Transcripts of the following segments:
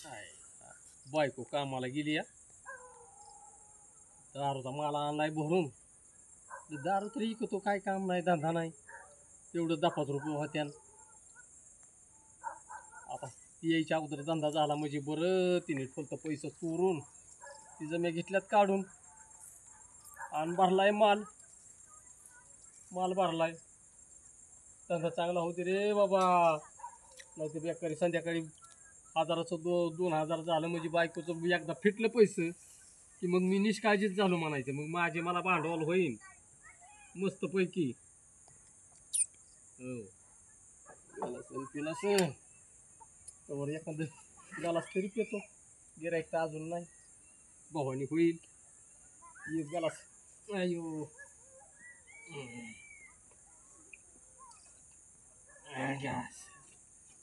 बायको कामाला गेली या दारूचा माला आणलाय भरून दारू तरी इकतो काय काम नाही धंदा नाही तेवढं 10-5 रुपये होत्यान आता यायच्या अगोदर धंदा झाला म्हणजे बरं तिने फक्त पैसे चोरून तिचं मी घेतल्यात काढून आणि भरलाय माल भरलाय धंदा चांगला होते रे बाबा नाही ते बेकारी संध्याकाळी 1000चं 2000 झालं म्हणजे बायकोचं एकदा फिटलं पैसे की मग मी निष्काळजीच झालो म्हणायचं मग माझे मला भांडवल होईन मस्त पैकी हो पिलास तर एखादं गालास तरी पितो गिराईक तर अजून नाही भवानी होईल एक गालास अयो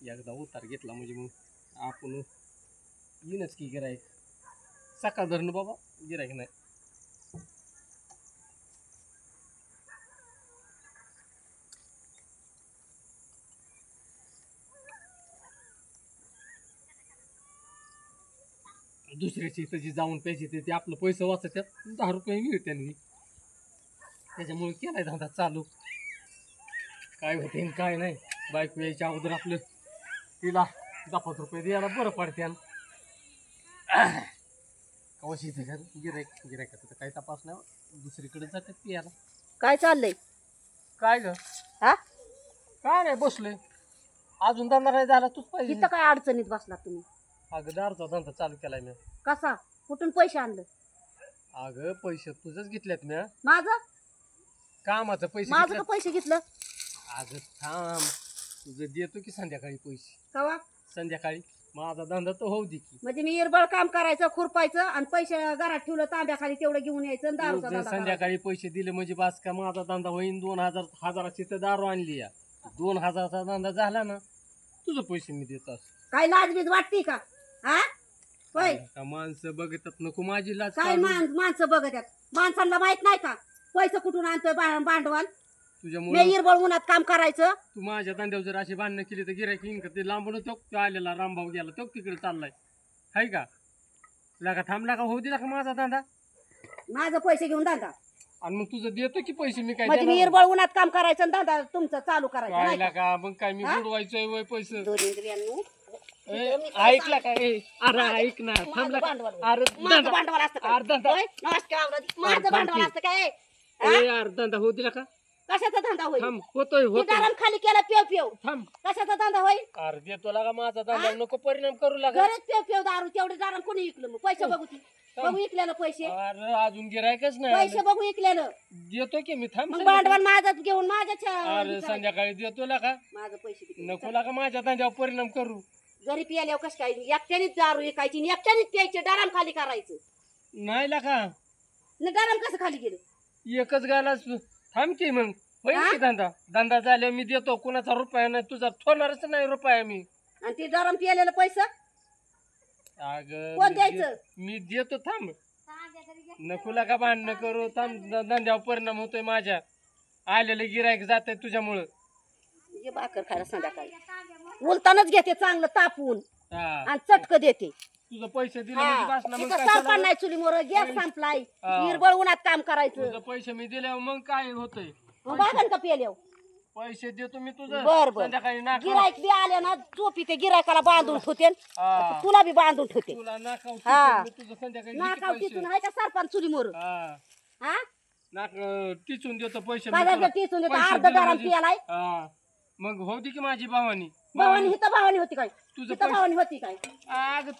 एकदा उतार घेतला म्हणजे मग आपण येईनच की गिराईक सकाळ धरणं बाबा गिराईक नाही दुसऱ्याची इथं जी जाऊन प्यायचे ते आपलं पैसे वाचतात 10 रुपये मिळते त्याच्यामुळे केलाय धंदा चालू काय होते काय नाही बायको यायच्या अगोदर आपलं तिला 10-5 रुपये द्यायला बरं पडते कवाशी गिरायकाचं तर काही तपास नाही दुसरीकडे जातात पियाला काय चाललंय काय ग हा काय नाही बसलोय अजून धंदा नाही झाला तूच पाहिजे इथं काय अडचणीत बसला तुम्ही अगं दारूचा धंदा चालू केलाय मी कसा कुठून पैसे आणलं अगं पैसे तुझंच घेतल्यात मी माझं कामाचं पैसे माझं घेतल्यात. का पैसे घेतलं अगं थांब तुझं देतो की संध्याकाळी पैसे कवा संध्याकाळी माझा धंदा तर होऊ दे की म्हणजे मी इरबळ काम करायचं खुरपायचं आणि पैसे घरात ठेवलं तांब्याखाली तेवढं घेऊन यायचं आणि दारूचा जर धंदा करायचा. संध्याकाळी पैसे दिले म्हणजे बास का माझा धंदा होईन 2000ची तर दारू आणली या 2000चा धंदा झाला ना तुझं पैसे मी देतो काय लाजबीज वाटते का हा होय का माणसं बघतात नको माझी लाज काय काढू. माणसं बघत माणसांना माहित नाही का पैसे कुठून आणतोय भांडवल तुझ्यामुळे मी इरबळ उन्हात काम करायचं तू माझ्या धंद्यावर जर अशी भांडणं केली तर गिरायक येईन का ते लांबून तो आलेला रामभाऊ गेला तो तिकडे चाललाय हाय का लागा थांबला का होऊ दिला का माझा धंदा माझं पैसे घेऊन धंदा आणि मग तुझं देतो की पैसे मी काय म्हणजे मी देणार? इरबळ उन्हात काम करायचं आणि धंदा तुमचं चालू करायचं काय नाही का? लागा मग काय मी हा? बुडवायचोय वय पैसे दोरेंद्रियांनो, ऐकला काय अरे ऐक ना माझं थांबला का? भांडवल. अरे माझं धंदा- भांडवल असतं काय? अरे धंदा- होय? नमस्कार, माझं थांब भांडवल की. असतं काय हा? अरे धंदा होऊ दिला का कशाचा धंदा होईल थांब होतोय होतोय दाराम खाली केला पेव पेव थांब कशाचा धंदा होईल अरे देतो लागा माझा धंदा नको परिणाम करू लागा गरज पेव पेव दारू तेवढे दाराम कोणी विकलं मग पैसे बघू ती बघू विकलेलं पैसे अरे अजून गिरायकच नाही पैसे आलं. बघू विकलेलं देतो की मी थांब मग संध्याकाळी. भांडवल माझं घेऊन माझ्या अरे संध्याकाळी देतो लागा माझं पैसे किती? नको लागा माझ्या धंद्यावर परिणाम करू घरी पियाल्यावर कसं काय एकट्यानेच दारू विकायची आणि एकट्यानेच प्यायचे दाराम खाली करायचं नाही लागा न दाराम कसं खाली गेलं एकच गाला थांब की मग होईल की धंदा धंदा झाल्यावर मी देतो कुणाचा रुपया नाही तुझा ठोणारच नाही रुपया मी आणि ते दाराम पियालेलं पैसा अगं कोण द्यायचं मी देतो थांब नको लागा भांडणं करू थांब धंद्यावर परिणाम होतोय माझ्या आलेलं गिरायक जात आहे तुझ्यामुळं हे भाकर खायला संध्याकाळी उलतानच घेते चांगलं तापून हा. आणि चटक देते तुझं पैसे दिले म्हणजे बस ना मग काय सरपण झालं? नाही चुलीमोर गॅस संपलाय हा. निर्बळ उन्हात काम करायचं तुझं पैसे मी दिल्यावर मग काय होतंय मग बागन का पियाल्यावर पैसे देतो मी तुझं बर बर संध्याकाळी नाका गिरायक बी आले ना झोपी ते गिरायकाला बांधून ठेवते हा. तुला बी बांधून ठेवते तुला नाकाव हा. मी तुझं संध्याकाळी देते नाकाव पैसे. तिथून आहे का सरपण चुलीमोर हा हा नाक टिचून देतो पैसे मी बाजार तुला. टिचून देतो पैसे अर्ध दिले दाराम म्हणजे- पियालाय हा मग हो दे की माझी भावानी भावानी हिथं भावानी होती काय तुझं हिथं भावानी होती काय आग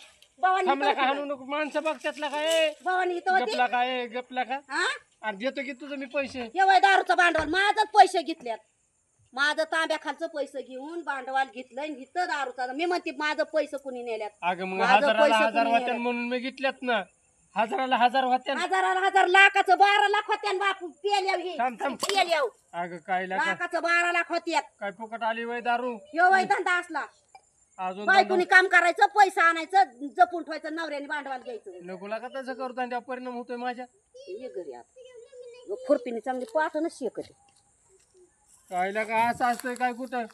भावानी थांबला हिथं का होती हाणू काय? नको माणसं बघतातला काय भावानी इथं होती गपला काय गपला का हा अरे देतो की तुझं मी पैसे एवढं दारूचं भांडवल माझंच पैसे घेतल्यात माझं तांब्या खालचं पैसे घेऊन भांडवल घेतलं आणि इथं दारूचा मी म्हणते माझं पैसे कुणी नेल्यात अगं मग माझं हजाराला पैसे हजार कुणी होत्या नेलं? म्हणून मी घेतल्यात ना हजाराला हजार होत्या हजाराला हजार लाखाचं 12 लाख होत्यान बापू पेल्याव हे थांब, थांब. पेल्याव अगं काय लागा लाखाचं 12 लाख होत्यात काय फुकट आली वय दारू एवढा धंदा असला अजून बायकोनी काम करायचं पैसा आणायचं जपून ठेवायचं नवऱ्याने भांडवल घ्यायचं नको लागा तसं करतो आणि त्यावर परिणाम होतोय माझ्या ये घरी आता खुरपीने चांगली पाठवूनच शेकते काय लागा असं असतंय काय कुठं